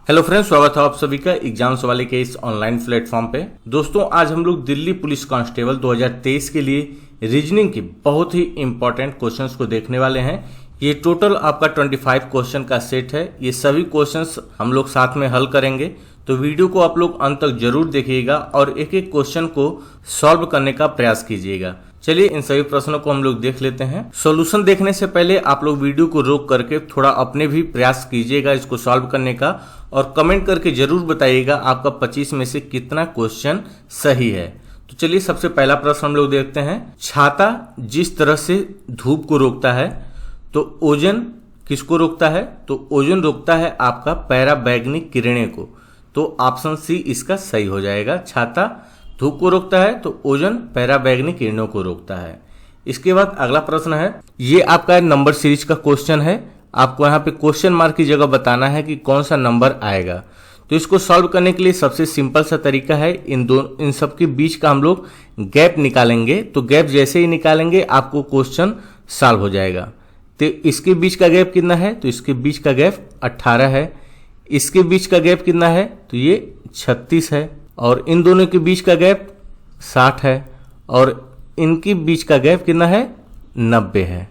Hello friends, स्वागत है आप सभी का एग्जाम्स वाले के इस ऑनलाइन प्लेटफॉर्म पे। दोस्तों, आज हम लोग दिल्ली पुलिस कांस्टेबल 2023 के लिए रीजनिंग के बहुत ही इंपॉर्टेंट क्वेश्चंस को देखने वाले हैं। ये टोटल आपका 25 क्वेश्चन का सेट है। ये सभी क्वेश्चंस हम लोग साथ में हल करेंगे, तो वीडियो को आप लोग अंत तक जरूर देखिएगा और एक एक क्वेश्चन को सॉल्व करने का प्रयास कीजिएगा। चलिए इन सभी प्रश्नों को हम लोग देख लेते हैं। सॉल्यूशन देखने से पहले आप लोग वीडियो को रोक करके थोड़ा अपने भी प्रयास कीजिएगा इसको सॉल्व करने का, और कमेंट करके जरूर बताइएगा आपका 25 में से कितना क्वेश्चन सही है। तो चलिए सबसे पहला प्रश्न हम लोग देखते हैं। छाता जिस तरह से धूप को रोकता है, तो ओजोन किसको रोकता है? तो ओजोन रोकता है आपका पराबैंगनी किरणें को। तो ऑप्शन सी इसका सही हो जाएगा। छाता धूप को रोकता है तो ओजोन पराबैंगनी किरणों को रोकता है। इसके बाद अगला प्रश्न है, ये आपका नंबर सीरीज का क्वेश्चन है। आपको यहाँ पे क्वेश्चन मार्क की जगह बताना है कि कौन सा नंबर आएगा। तो इसको सॉल्व करने के लिए सबसे सिंपल सा तरीका है, इन सब के बीच का हम लोग गैप निकालेंगे। तो गैप जैसे ही निकालेंगे आपको क्वेश्चन सॉल्व हो जाएगा। तो इसके बीच का गैप कितना है? तो इसके बीच का गैप 18 है। इसके बीच का गैप कितना है? तो ये 36 है। और इन दोनों के बीच का गैप 60 है। और इनके बीच का गैप कितना है? 90 है।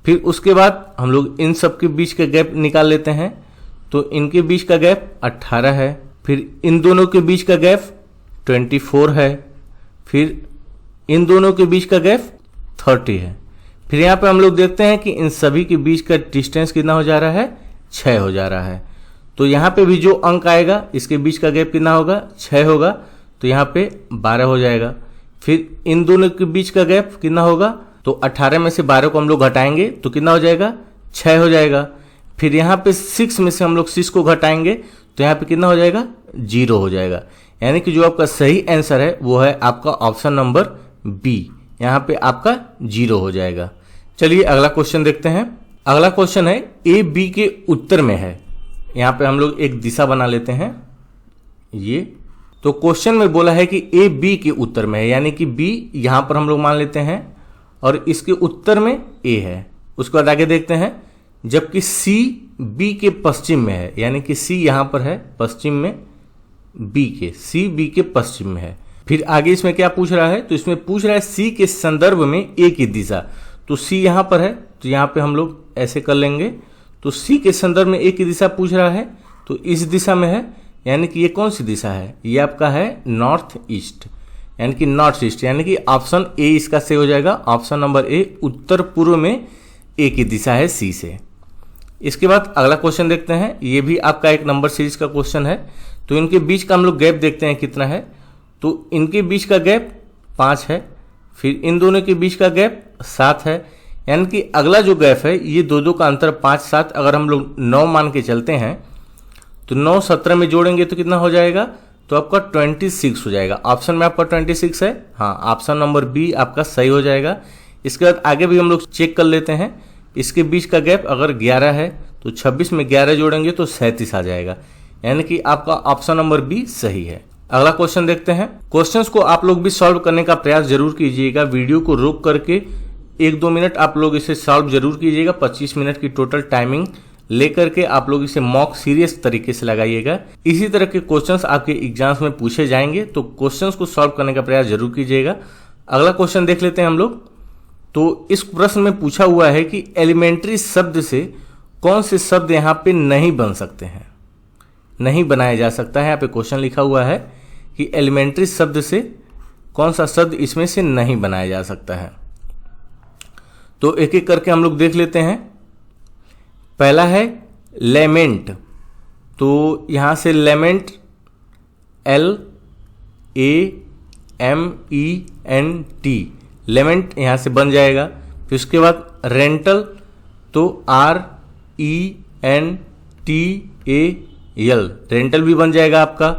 फिर उसके बाद हम लोग इन सब के बीच का गैप निकाल लेते हैं। तो इनके बीच का गैप 18 है। फिर इन दोनों के बीच का गैप 24 है। फिर इन दोनों के बीच का गैप 30 है। फिर यहाँ पे हम लोग देखते हैं कि इन सभी के बीच का डिस्टेंस कितना हो जा रहा है? 6 हो जा रहा है। तो यहाँ पे भी जो अंक आएगा इसके बीच का गैप कितना होगा? 6 होगा। तो यहाँ पे 12 हो जाएगा। फिर इन दोनों के बीच का गैप कितना होगा? तो 18 में से 12 को हम लोग घटाएंगे तो कितना हो जाएगा? 6 हो जाएगा। फिर यहाँ पे 6 में से हम लोग 6 को घटाएंगे तो यहाँ पे कितना हो जाएगा? 0 हो जाएगा। यानी कि जो आपका सही आंसर है वो है आपका ऑप्शन नंबर बी। यहाँ पे आपका 0 हो जाएगा। चलिए अगला क्वेश्चन देखते हैं। अगला क्वेश्चन है ए बी के उत्तर में है। यहाँ पे हम लोग एक दिशा बना लेते हैं। ये तो क्वेश्चन में बोला है कि ए बी के उत्तर में है, यानी कि बी यहाँ पर हम लोग मान लेते हैं और इसके उत्तर में ए है। उसके बाद आगे देखते हैं, जबकि सी बी के पश्चिम में है, यानी कि सी यहाँ पर है पश्चिम में, सी बी के पश्चिम में है। फिर आगे इसमें क्या पूछ रहा है? तो इसमें पूछ रहा है सी के संदर्भ में ए की दिशा। तो सी यहाँ पर है तो यहाँ पे हम लोग ऐसे कर लेंगे। तो सी के संदर्भ में ए की दिशा पूछ रहा है तो इस दिशा में है, यानी कि ये कौन सी दिशा है? ये आपका है नॉर्थ ईस्ट, यानी कि नॉर्थ ईस्ट, यानी कि ऑप्शन ए इसका सही हो जाएगा। ऑप्शन नंबर ए उत्तर पूर्व में ए की दिशा है सी से। इसके बाद अगला क्वेश्चन देखते हैं। ये भी आपका एक नंबर सीरीज का क्वेश्चन है। तो इनके बीच का हम लोग गैप देखते हैं कितना है। तो इनके बीच का गैप 5 है। फिर इन दोनों के बीच का गैप 7 है। यानी कि अगला जो गैप है ये दो का अंतर 5 7, अगर हम लोग 9 मान के चलते हैं तो 9 17 में जोड़ेंगे तो कितना हो जाएगा? तो आपका 26 हो जाएगा। ऑप्शन में आपका 26 है। हाँ, ऑप्शन नंबर बी आपका सही हो जाएगा। इसके बाद आगे भी हम लोग चेक कर लेते हैं। इसके बीच का गैप अगर 11 है तो 26 में 11 जोड़ेंगे तो 37 आ जाएगा। यानी कि आपका ऑप्शन नंबर बी सही है। अगला क्वेश्चन देखते हैं। क्वेश्चंस को आप लोग भी सॉल्व करने का प्रयास जरूर कीजिएगा। वीडियो को रोक करके 1-2 मिनट आप लोग इसे सॉल्व जरूर कीजिएगा। 25 मिनट की टोटल टाइमिंग लेकर के आप लोग इसे मॉक सीरियस तरीके से लगाइएगा। इसी तरह के क्वेश्चंस आपके एग्जाम्स में पूछे जाएंगे, तो क्वेश्चंस को सॉल्व करने का प्रयास जरूर कीजिएगा। अगला क्वेश्चन देख लेते हैं हम लोग। तो इस प्रश्न में पूछा हुआ है कि एलिमेंट्री शब्द से कौन से शब्द यहाँ पे नहीं बन सकते हैं, नहीं बनाया जा सकता है। यहाँ पे क्वेश्चन लिखा हुआ है कि एलिमेंट्री शब्द से कौन सा शब्द इसमें से नहीं बनाया जा सकता है। तो एक एक करके हम लोग देख लेते हैं। पहला है लेमेंट। तो यहां से लेमेंट LAMENT, लेमेंट यहां से बन जाएगा। फिर उसके बाद रेंटल, तो RENTAL, रेंटल भी बन जाएगा आपका।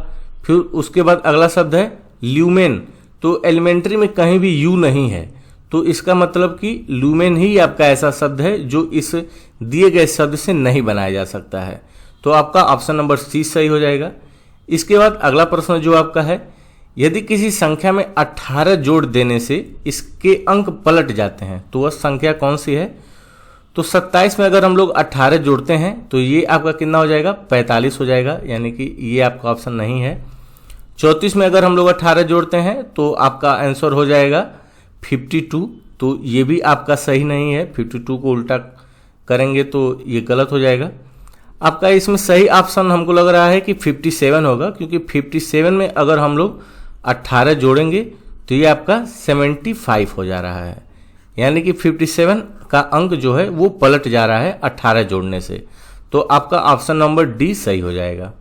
फिर उसके बाद अगला शब्द है ल्यूमेन। तो एलिमेंट्री में कहीं भी यू नहीं है, तो इसका मतलब कि लूमेन ही आपका ऐसा शब्द है जो इस दिए गए शब्द से नहीं बनाया जा सकता है। तो आपका ऑप्शन नंबर सी सही हो जाएगा। इसके बाद अगला प्रश्न जो आपका है, यदि किसी संख्या में 18 जोड़ देने से इसके अंक पलट जाते हैं तो वह संख्या कौन सी है? तो 27 में अगर हम लोग 18 जोड़ते हैं तो ये आपका कितना हो जाएगा, 45 हो जाएगा, यानी कि ये आपका ऑप्शन नहीं है। 34 में अगर हम लोग 18 जोड़ते हैं तो आपका आंसर हो जाएगा 52, तो ये भी आपका सही नहीं है। 52 को उल्टा करेंगे तो ये गलत हो जाएगा। आपका इसमें सही ऑप्शन हमको लग रहा है कि 57 होगा, क्योंकि 57 में अगर हम लोग 18 जोड़ेंगे तो ये आपका 75 हो जा रहा है, यानी कि 57 का अंक जो है वो पलट जा रहा है 18 जोड़ने से। तो आपका ऑप्शन नंबर डी सही हो जाएगा।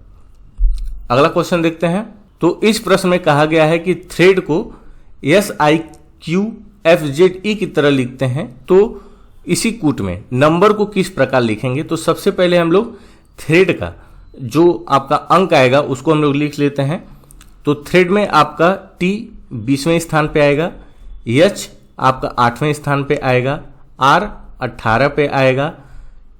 अगला क्वेश्चन देखते हैं। तो इस प्रश्न में कहा गया है कि थ्रेड को SIQFZE की तरह लिखते हैं, तो इसी कूट में नंबर को किस प्रकार लिखेंगे। तो सबसे पहले हम लोग थ्रेड का जो आपका अंक आएगा उसको हम लोग लिख लेते हैं। तो थ्रेड में आपका T 20वें स्थान पे आएगा, H आपका 8वें स्थान पे आएगा, R 18 पे आएगा,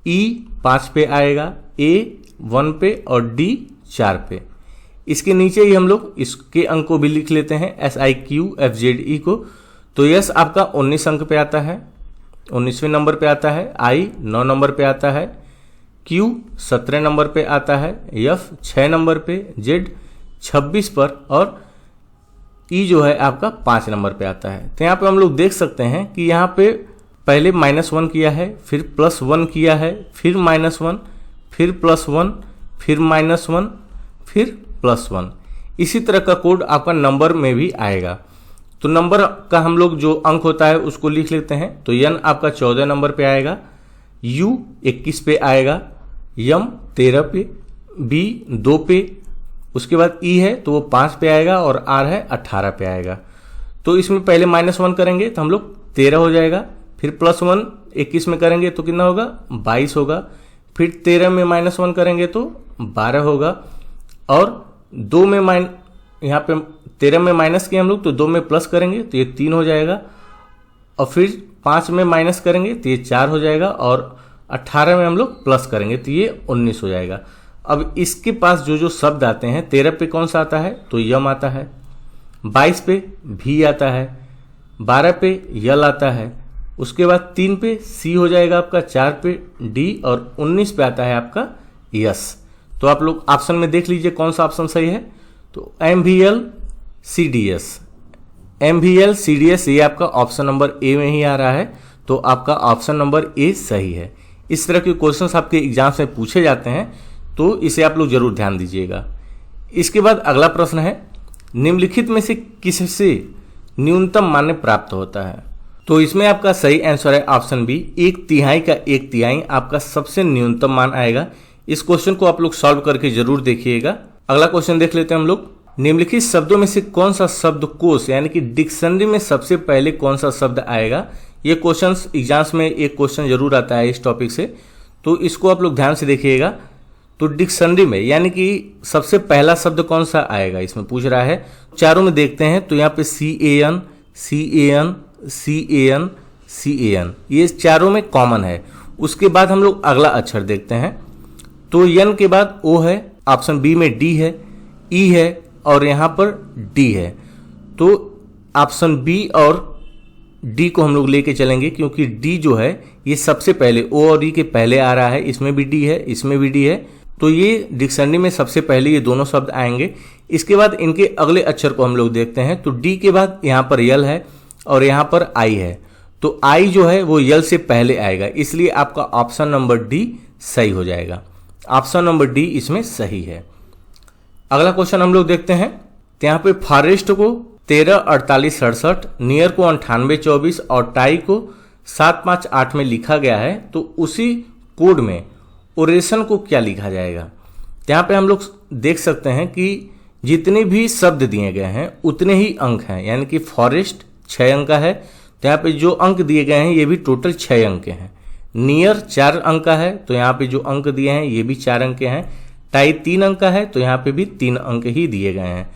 E 5 पे आएगा, A 1 पे और D 4 पे। इसके नीचे ही हम लोग इसके अंक को भी लिख लेते हैं, SIQFZE को। तो यस आपका 19 अंक पे आता है, 19वें नंबर पे आता है, I 9 नंबर पे आता है, Q 17 नंबर पे आता है, F 6 नंबर पे, Z 26 पर और E जो है आपका 5 नंबर पे आता है। तो यहाँ पे हम लोग देख सकते हैं कि यहाँ पे पहले -1 किया है, फिर +1 किया है, फिर -1, फिर +1, फिर -1, फिर +1। इसी तरह का कोड आपका नंबर में भी आएगा। तो नंबर का हम लोग जो अंक होता है उसको लिख लेते हैं। तो N आपका 14 नंबर पे आएगा, U 21 पे आएगा, M 13 पे, B 2 पे, उसके बाद E है तो वो 5 पे आएगा और R है 18 पे आएगा। तो इसमें पहले -1 करेंगे तो हम लोग 13 हो जाएगा, फिर +1 21 में करेंगे तो कितना होगा, 22 होगा, फिर 13 में -1 करेंगे तो 12 होगा, और 2 में यहाँ पे 13 में माइनस किया हम लोग तो 2 में प्लस करेंगे तो ये 3 हो जाएगा, और फिर 5 में माइनस करेंगे तो ये 4 हो जाएगा, और 18 में हम लोग प्लस करेंगे तो ये 19 हो जाएगा। अब इसके पास जो जो शब्द आते हैं, 13 पे कौन सा आता है तो यम आता है, 22 पे भी आता है, 12 पे यल आता है, उसके बाद 3 पे सी हो जाएगा आपका, 4 पे डी और 19 पे आता है आपका यस। तो आप लोग ऑप्शन में देख लीजिए कौन सा ऑप्शन सही है। तो MVL CDS, MVL CDS ये आपका ऑप्शन नंबर ए में ही आ रहा है, तो आपका ऑप्शन नंबर ए सही है। इस तरह के क्वेश्चंस आपके एग्जाम्स में पूछे जाते हैं, तो इसे आप लोग जरूर ध्यान दीजिएगा। इसके बाद अगला प्रश्न है, निम्नलिखित में से किससे न्यूनतम मान्य प्राप्त होता है। तो इसमें आपका सही आंसर है ऑप्शन बी, 1/3 का 1/3 आपका सबसे न्यूनतम मान आएगा। इस क्वेश्चन को आप लोग सॉल्व करके जरूर देखिएगा। अगला क्वेश्चन देख लेते हैं हम लोग, निम्नलिखित शब्दों में से कौन सा शब्दकोश यानी कि डिक्शनरी में सबसे पहले कौन सा शब्द आएगा। ये क्वेश्चंस एग्जाम्स में एक क्वेश्चन जरूर आता है इस टॉपिक से, तो इसको आप लोग ध्यान से देखिएगा। तो डिक्शनरी में यानी कि सबसे पहला शब्द कौन सा आएगा इसमें पूछ रहा है। चारों में देखते हैं तो यहाँ पे CAN, CAN, CAN, CAN ये चारों में कॉमन है। उसके बाद हम लोग अगला अक्षर देखते हैं, तो N के बाद O है, ऑप्शन बी में D है, E है और यहाँ पर D है। तो ऑप्शन बी और D को हम लोग लेके चलेंगे, क्योंकि D जो है ये सबसे पहले O और E के पहले आ रहा है, इसमें भी D है, इसमें भी D है, तो ये डिक्शनरी में सबसे पहले ये दोनों शब्द आएंगे। इसके बाद इनके अगले अक्षर को हम लोग देखते हैं, तो D के बाद यहाँ पर यल है और यहाँ पर I है, तो I जो है वो यल से पहले आएगा, इसलिए आपका ऑप्शन नंबर D सही हो जाएगा। ऑप्शन नंबर D इसमें सही है। अगला क्वेश्चन हम लोग देखते हैं, तो यहाँ पे फॉरेस्ट को 134867, नियर को 9824 और टाई को 758 में लिखा गया है, तो उसी कोड में ओरेशन को क्या लिखा जाएगा। तो यहाँ पे हम लोग देख सकते हैं कि जितने भी शब्द दिए गए हैं उतने ही अंक हैं, यानी कि फॉरेस्ट 6 अंक का है, तो यहाँ पे जो अंक दिए गए हैं ये भी टोटल 6 अंक के हैं। नियर 4 अंक का है, तो यहाँ पे जो अंक दिए हैं ये भी 4 अंक के हैं। टाई 3 अंक का है, तो यहाँ पे भी 3 अंक ही दिए गए हैं।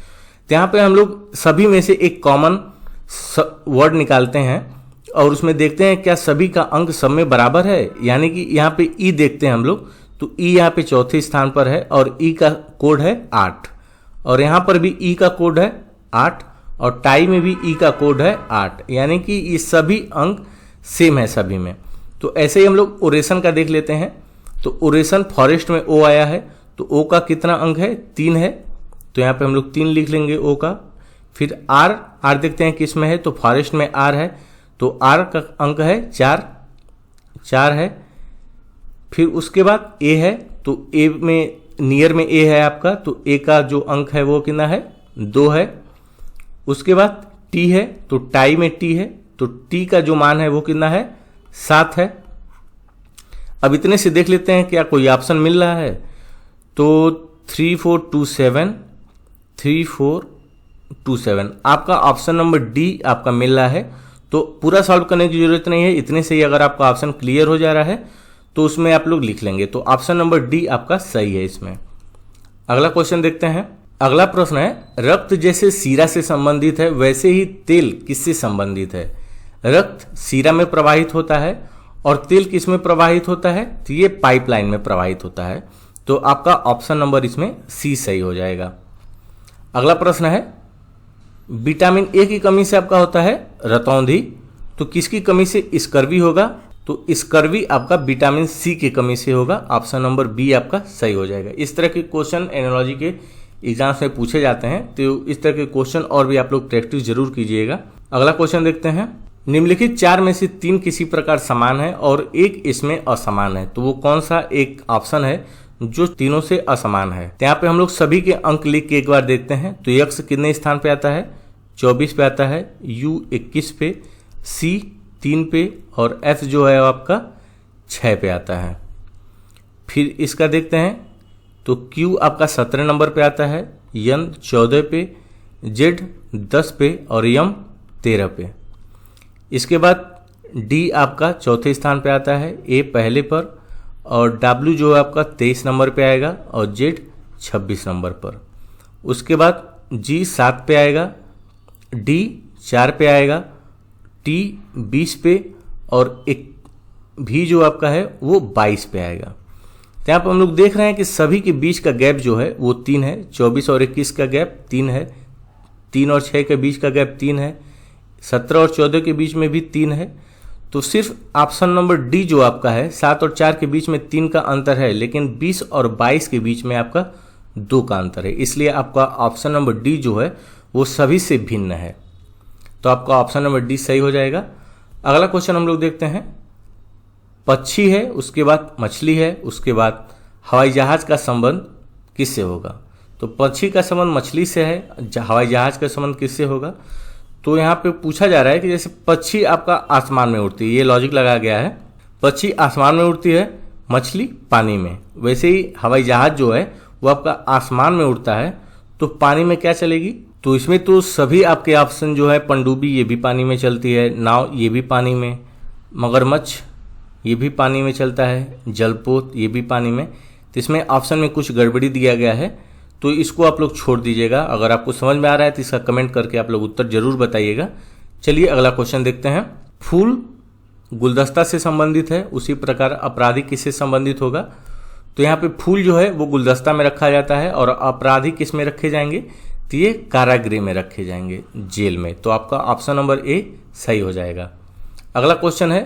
तो यहाँ पे हम लोग सभी में से एक कॉमन वर्ड निकालते हैं और उसमें देखते हैं क्या सभी का अंक सब में बराबर है, यानी कि यहाँ पे ई देखते हैं हम लोग, तो ई यहाँ पे चौथे स्थान पर है और ई का कोड है 8, और यहाँ पर भी ई का कोड है 8 और टाई में भी ई का कोड है 8, यानी कि ये सभी अंक सेम है सभी में। तो ऐसे ही हम लोग ओरेशन का देख लेते हैं। तो ओरेशन फॉरेस्ट में ओ आया है, तो ओ का कितना अंक है, 3 है, तो यहाँ पे हम लोग 3 लिख लेंगे ओ का। फिर आर देखते हैं किस में है, तो फॉरेस्ट में आर है, तो आर का अंक है 4 है। फिर उसके बाद ए है, तो ए में नियर में ए है आपका, तो ए का जो अंक है वो कितना है, 2 है। उसके बाद टी है, तो टाई में टी है, तो टी का जो मान है वो कितना है, 7 है। अब इतने से देख लेते हैं क्या कोई ऑप्शन मिल रहा है, तो 3427 आपका ऑप्शन नंबर डी आपका मिल रहा है। तो पूरा सॉल्व करने की जरूरत नहीं है, इतने से ही अगर आपका ऑप्शन क्लियर हो जा रहा है तो उसमें आप लोग लिख लेंगे। तो ऑप्शन नंबर डी आपका सही है इसमें। अगला क्वेश्चन देखते हैं। अगला प्रश्न है, रक्त जैसे सीरा से संबंधित है वैसे ही तेल किससे संबंधित है। रक्त सीरा में प्रवाहित होता है और तेल किस में प्रवाहित होता है, तो ये पाइपलाइन में प्रवाहित होता है। तो आपका ऑप्शन नंबर इसमें सी सही हो जाएगा। अगला प्रश्न है, विटामिन ए की कमी से आपका होता है रतौंधी, तो किसकी कमी से स्कर्वी होगा, तो स्कर्वी आपका विटामिन सी की कमी से होगा। ऑप्शन नंबर बी आपका सही हो जाएगा। इस तरह के क्वेश्चन एनालॉजी के एग्जाम्स में पूछे जाते हैं, तो इस तरह के क्वेश्चन और भी आप लोग प्रैक्टिस जरूर कीजिएगा। अगला क्वेश्चन देखते हैं। निम्नलिखित 4 में से 3 किसी प्रकार समान है और एक इसमें असमान है, तो वो कौन सा एक ऑप्शन है जो तीनों से असमान है। यहाँ पे हम लोग सभी के अंक लिख के एक बार देखते हैं। तो एक्स कितने स्थान पे आता है, 24 पे आता है, यू 21 पे, सी 3 पे और एफ जो है आपका 6 पे आता है। फिर इसका देखते हैं, तो क्यू आपका 17 नंबर पे आता है, एन 14 पे, जेड 10 पे और यम 13 पे। इसके बाद डी आपका चौथे स्थान पे आता है, ए पहले पर और डब्ल्यू जो है आपका 23 नंबर पे आएगा और जेड 26 नंबर पर। उसके बाद जी 7 पे आएगा, डी 4 पे आएगा, टी 20 पे और एक भी जो आपका है वो 22 पे आएगा। तो यहाँ पर हम लोग देख रहे हैं कि सभी के बीच का गैप जो है वो 3 है। 24 और 21 का गैप 3 है, 3 और 6 के बीच का गैप 3 है, 17 और 14 के बीच में भी 3 है। तो सिर्फ ऑप्शन नंबर डी जो आपका है 7 और 4 के बीच में 3 का अंतर है, लेकिन 20 और 22 के बीच में आपका 2 का अंतर है, इसलिए आपका ऑप्शन नंबर डी जो है वो सभी से भिन्न है। तो आपका ऑप्शन नंबर डी सही हो जाएगा। अगला क्वेश्चन हम लोग देखते हैं। पक्षी है, उसके बाद मछली है, उसके बाद हवाई जहाज का संबंध किससे होगा। तो पक्षी का संबंध मछली से है, हवाई जहाज का संबंध किससे होगा। तो यहाँ पे पूछा जा रहा है कि जैसे पक्षी आपका आसमान में उड़ती है, ये लॉजिक लगाया गया है, पक्षी आसमान में उड़ती है, मछली पानी में, वैसे ही हवाई जहाज जो है वो आपका आसमान में उड़ता है, तो पानी में क्या चलेगी। तो इसमें तो सभी आपके ऑप्शन जो है, पनडुब्बी ये भी पानी में चलती है, नाव ये भी पानी में, मगरमच्छ ये भी पानी में चलता है, जलपोत ये भी पानी में। तो इसमें ऑप्शन में कुछ गड़बड़ी दिया गया है, तो इसको आप लोग छोड़ दीजिएगा। अगर आपको समझ में आ रहा है तो इसका कमेंट करके आप लोग उत्तर जरूर बताइएगा। चलिए अगला क्वेश्चन देखते हैं। फूल गुलदस्ता से संबंधित है, उसी प्रकार अपराधी किससे संबंधित होगा। तो यहाँ पे फूल जो है वो गुलदस्ता में रखा जाता है और अपराधी किस में रखे जाएंगे, तो ये कारागृह में रखे जाएंगे, जेल में। तो आपका ऑप्शन नंबर ए सही हो जाएगा। अगला क्वेश्चन है,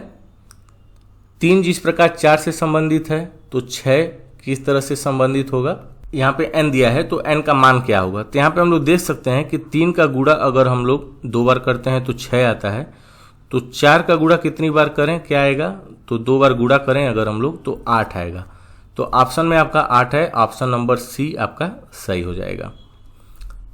3 जिस प्रकार 4 से संबंधित है तो 6 किस तरह से संबंधित होगा। यहाँ पे n दिया है, तो n का मान क्या होगा। तो यहाँ पे हम लोग देख सकते हैं कि 3 का गुणा अगर हम लोग 2 बार करते हैं तो 6 आता है, तो 4 का गुणा कितनी बार करें क्या आएगा, तो 2 बार गुणा करें अगर हम लोग तो 8 आएगा। तो ऑप्शन में आपका 8 है, ऑप्शन नंबर सी आपका सही हो जाएगा।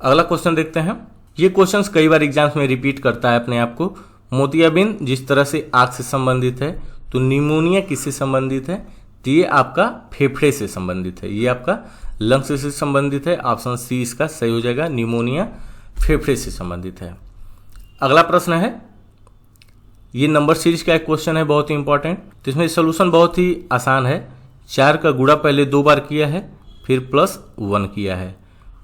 अगला क्वेश्चन देखते हैं। ये क्वेश्चन कई बार एग्जाम्स में रिपीट करता है अपने आप को। मोतियाबिंद जिस तरह से आग से संबंधित है, तो निमोनिया किससे संबंधित है, तो ये आपका फेफड़े से संबंधित है, ये आपका लंग्स से संबंधित है। ऑप्शन सी इसका सही हो जाएगा, निमोनिया फेफड़े से संबंधित है। अगला प्रश्न है, ये नंबर सीरीज का एक क्वेश्चन है, बहुत ही इंपॉर्टेंट। तो इसमें सोल्यूशन बहुत ही आसान है। 4 का गुणा पहले 2 बार किया है, फिर +1 किया है।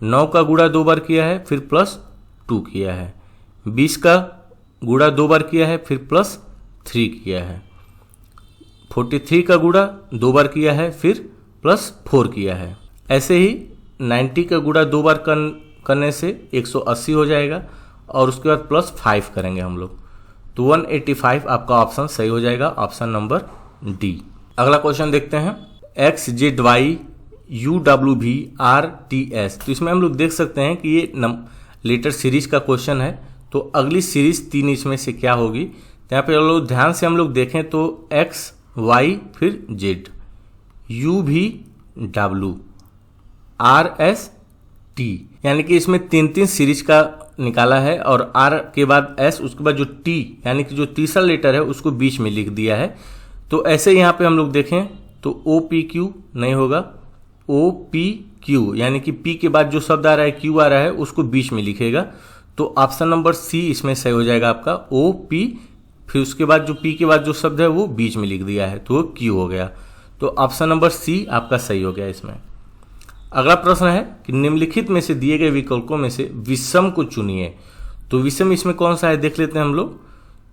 9 का गुणा 2 बार किया है, फिर +2 किया है। 20 का गुणा 2 बार किया है, फिर +3 किया है। 43 का गुणा 2 बार किया है, फिर +4 किया है। ऐसे ही 90 का गुणा 2 बार करने से 180 हो जाएगा और उसके बाद +5 करेंगे हम लोग, तो 185 आपका ऑप्शन सही हो जाएगा, ऑप्शन नंबर डी। अगला क्वेश्चन देखते हैं, x Z why U W we R T S. तो इसमें हम लोग देख सकते हैं कि ये लेटर सीरीज का क्वेश्चन है, तो अगली सीरीज 3 इसमें से क्या होगी। तो यहाँ पे लोग ध्यान से हम लोग देखें तो एक्स वाई फिर जेड, यू भी डब्ल्यू, आर एस टी, यानी कि इसमें 3 सीरीज का निकाला है और आर के बाद एस, उसके बाद जो टी यानी कि जो तीसरा लेटर है उसको बीच में लिख दिया है। तो ऐसे यहाँ पे हम लोग देखें तो ओ पी क्यू नहीं होगा, ओ पी क्यू यानी कि पी के बाद जो शब्द आ रहा है क्यू आ रहा है उसको बीच में लिखेगा। तो ऑप्शन नंबर सी इसमें सही हो जाएगा आपका, ओ पी, फिर उसके बाद जो पी के बाद जो शब्द है वो बीच में लिख दिया है तो वो क्यू हो गया। तो ऑप्शन नंबर सी आपका सही हो गया इसमें। अगला प्रश्न है कि निम्नलिखित में से दिए गए विकल्पों में से विषम को चुनिए। तो विषम इसमें कौन सा है देख लेते हैं हम लोग।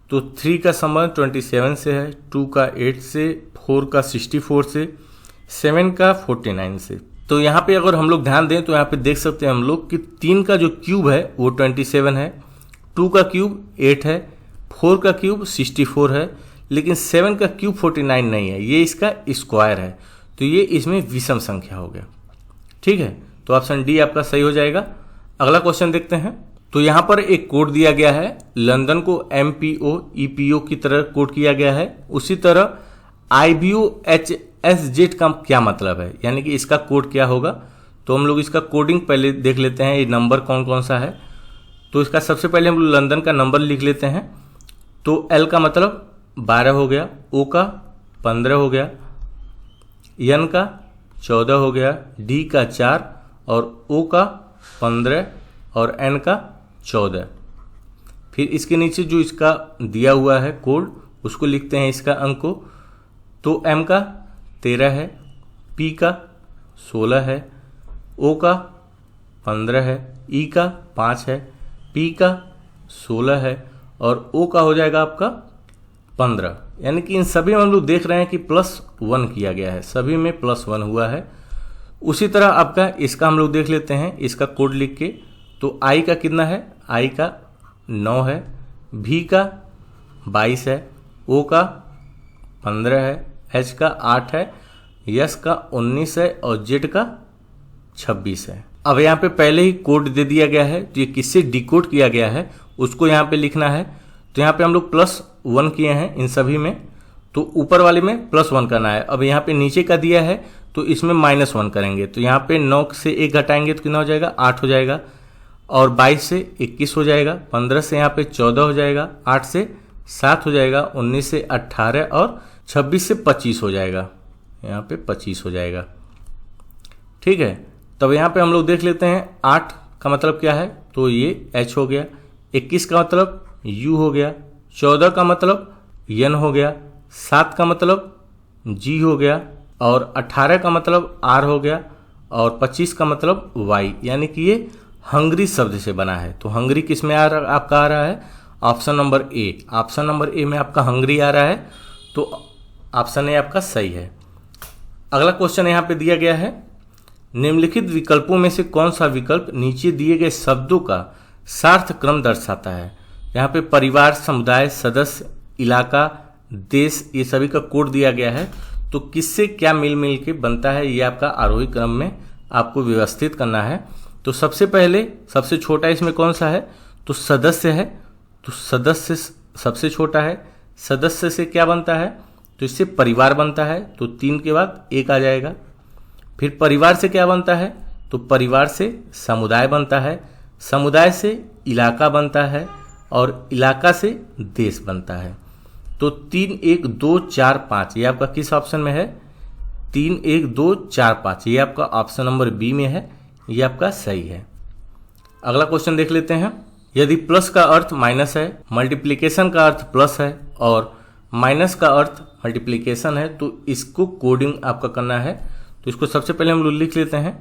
तो 3 का संबंध 27 से है, 2 का 8 से, 4 का 64 से, 7 का 49 से। तो यहाँ पे अगर हम लोग ध्यान दें तो यहाँ पे देख सकते हैं हम लोग कि 3 का जो क्यूब है वो 27 है, 2 का क्यूब 8 है, 4 का क्यूब 64 है, लेकिन 7 का क्यूब 49 नहीं है, ये इसका स्क्वायर है। तो ये इसमें विषम संख्या हो गया। ठीक है, तो ऑप्शन डी आपका सही हो जाएगा। अगला क्वेश्चन देखते हैं। तो यहाँ पर एक कोड दिया गया है, लंदन को MPO EPO की तरह कोड किया गया है। उसी तरह IBO HSZ का क्या मतलब है, यानी कि इसका कोड क्या होगा। तो हम लोग इसका कोडिंग पहले देख लेते हैं, ये नंबर कौन कौन सा है। तो इसका सबसे पहले हम लोग लंदन का नंबर लिख लेते हैं। तो L का मतलब 12 हो गया, O का 15 हो गया, N का 14 हो गया, D का 4 और O का 15 और N का 14। फिर इसके नीचे जो इसका दिया हुआ है कोड उसको लिखते हैं इसका अंक को। तो M का 13 है, P का 16 है, O का 15 है, E का 5 है, P का 16 है और O का हो जाएगा आपका 15। यानी कि इन सभी में हम लोग देख रहे हैं कि +1 किया गया है, सभी में +1 हुआ है। उसी तरह आपका इसका हम लोग देख लेते हैं, इसका कोड लिख के। तो I का कितना है, I का 9 है, V का 22 है, O का 15 है, H का 8 है, S का 19 है और Z का 26 है। अब यहाँ पे पहले ही कोड दे दिया गया है, तो ये किससे डिकोड किया गया है उसको यहाँ पे लिखना है। तो यहाँ पे हम लोग +1 किए हैं इन सभी में, तो ऊपर वाले में +1 करना है। अब यहाँ पे नीचे का दिया है तो इसमें -1 करेंगे। तो यहाँ पे 9 से 1 घटाएंगे तो कितना हो जाएगा, 8 हो जाएगा, और 22 से 21 हो जाएगा, 15 से यहाँ पे 14 हो जाएगा, 8 से 7 हो जाएगा, 19 से 18 और 26 से 25 हो जाएगा, यहाँ पे 25 हो जाएगा। ठीक है, तब यहाँ पे हम लोग देख लेते हैं 8 का मतलब क्या है, तो ये H हो गया, 21 का मतलब U हो गया, 14 का मतलब N हो गया, 7 का मतलब G हो गया और 18 का मतलब R हो गया और 25 का मतलब Y, यानी कि ये हंगरी शब्द से बना है। तो हंगरी किस में आपका आ रहा है, option number A. Option number A में आपका हंगरी आ रहा है, तो ऑप्शन ए आपका सही है। अगला क्वेश्चन यहाँ पे दिया गया है, निम्नलिखित विकल्पों में से कौन सा विकल्प नीचे दिए गए शब्दों का सार्थ क्रम दर्शाता है। यहाँ पे परिवार, समुदाय, सदस्य, इलाका, देश, ये सभी का कोड दिया गया है। तो किससे क्या मिल के बनता है, ये आपका आरोही क्रम में आपको व्यवस्थित करना है। तो सबसे पहले सबसे छोटा इसमें कौन सा है, तो सदस्य है। तो सदस्य सबसे छोटा है, सदस्य से क्या बनता है, तो इससे परिवार बनता है, तो 3 के बाद 1 आ जाएगा। फिर परिवार से क्या बनता है, तो परिवार से समुदाय बनता है, समुदाय से इलाका बनता है और इलाका से देश बनता है। तो 3 1 2 4 5 ये आपका किस ऑप्शन में है, 3 1 2 4 5 ये आपका ऑप्शन नंबर बी में है, ये आपका सही है। अगला क्वेश्चन देख लेते हैं, यदि प्लस का अर्थ माइनस है, मल्टीप्लिकेशन का अर्थ प्लस है और माइनस का अर्थ मल्टीप्लिकेशन है, तो इसको कोडिंग आपका करना है। तो इसको सबसे पहले हम लोग लिख लेते हैं।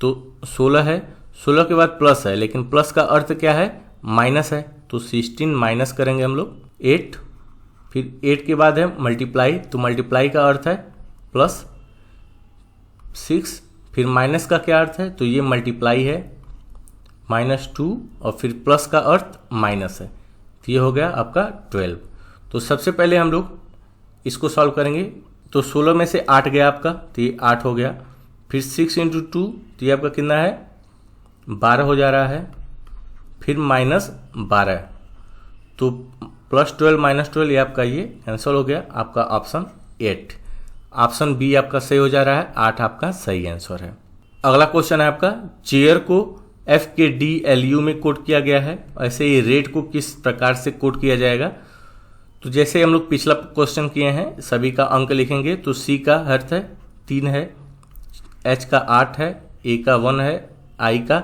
तो 16 है, 16 के बाद प्लस है, लेकिन प्लस का अर्थ क्या है, माइनस है, तो 16 माइनस करेंगे हम लोग 8। फिर 8 के बाद है मल्टीप्लाई, तो मल्टीप्लाई का अर्थ है प्लस 6। फिर माइनस का क्या अर्थ है, तो ये मल्टीप्लाई है -2 और फिर प्लस का अर्थ माइनस है, तो ये हो गया आपका 12। तो सबसे पहले हम लोग इसको सॉल्व करेंगे तो 16 में से 8 गया आपका, तो ये 8 हो गया। फिर 6 × 2, तो ये आपका कितना है, 12 हो जा रहा है। फिर -12, तो +12 -12, ये आपका ये कैंसिल हो गया। आपका ऑप्शन 8, ऑप्शन बी आपका सही हो जा रहा है। 8 आपका सही आंसर है। अगला क्वेश्चन है आपका, चेयर को FKDLU में कोड किया गया है, ऐसे ही रेट को किस प्रकार से कोड किया जाएगा। तो जैसे हम लोग पिछला क्वेश्चन किए हैं, सभी का अंक लिखेंगे। तो C का अर्थ है 3 है, H का 8 है, A का 1 है, I का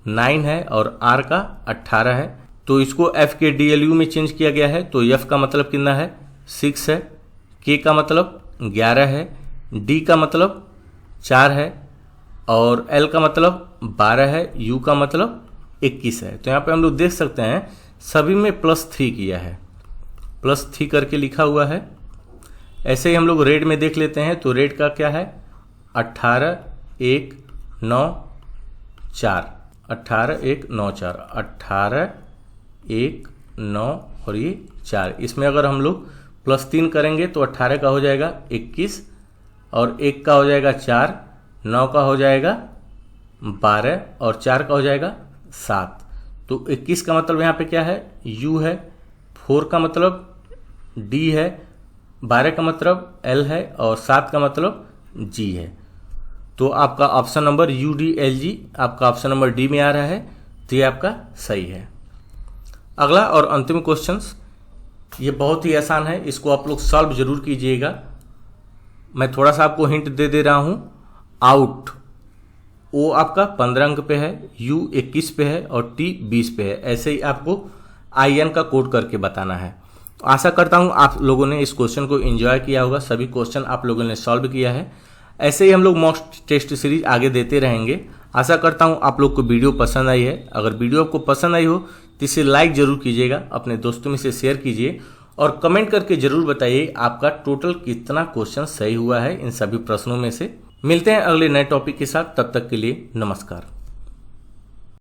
9 है और R का 18 है। तो इसको FKDLU में चेंज किया गया है। तो F का मतलब कितना है, 6 है, K का मतलब 11 है, D का मतलब 4 है और L का मतलब 12 है, U का मतलब 21 है। तो यहाँ पे हम लोग देख सकते हैं सभी में +3 किया है, +3 करके लिखा हुआ है। ऐसे ही हम लोग रेट में देख लेते हैं। तो रेट का क्या है, 18 1 9 4, 18 1 9 4, 18 1 9 और ये 4। इसमें अगर हम लोग +3 करेंगे तो 18 का हो जाएगा 21 और 1 का हो जाएगा 4, 9 का हो जाएगा 12 और 4 का हो जाएगा 7। तो 21 का मतलब यहाँ पे क्या है, U है, 4 का मतलब D है, 12 का मतलब L है और 7 का मतलब G है। तो आपका ऑप्शन नंबर UDLG आपका ऑप्शन नंबर डी में आ रहा है। तो ये आपका सही है। अगला और अंतिम क्वेश्चन, ये बहुत ही आसान है, इसको आप लोग सॉल्व जरूर कीजिएगा। मैं थोड़ा सा आपको हिंट दे रहा हूँ। आउट, O आपका 15 अंक पे है, U 21 पे है और T 20 पे है। ऐसे ही आपको IN का कोड करके बताना है। तो आशा करता हूँ आप लोगों ने इस क्वेश्चन को एंजॉय किया होगा, सभी क्वेश्चन आप लोगों ने सॉल्व किया है। ऐसे ही हम लोग मॉक टेस्ट सीरीज आगे देते रहेंगे। आशा करता हूँ आप लोग को वीडियो पसंद आई है। अगर वीडियो आपको पसंद आई हो तो इसे लाइक जरूर कीजिएगा, अपने दोस्तों में से शेयर कीजिए और कमेंट करके जरूर बताइए आपका टोटल कितना क्वेश्चन सही हुआ है इन सभी प्रश्नों में से। मिलते हैं अगले नए टॉपिक के साथ, तब तक के लिए नमस्कार।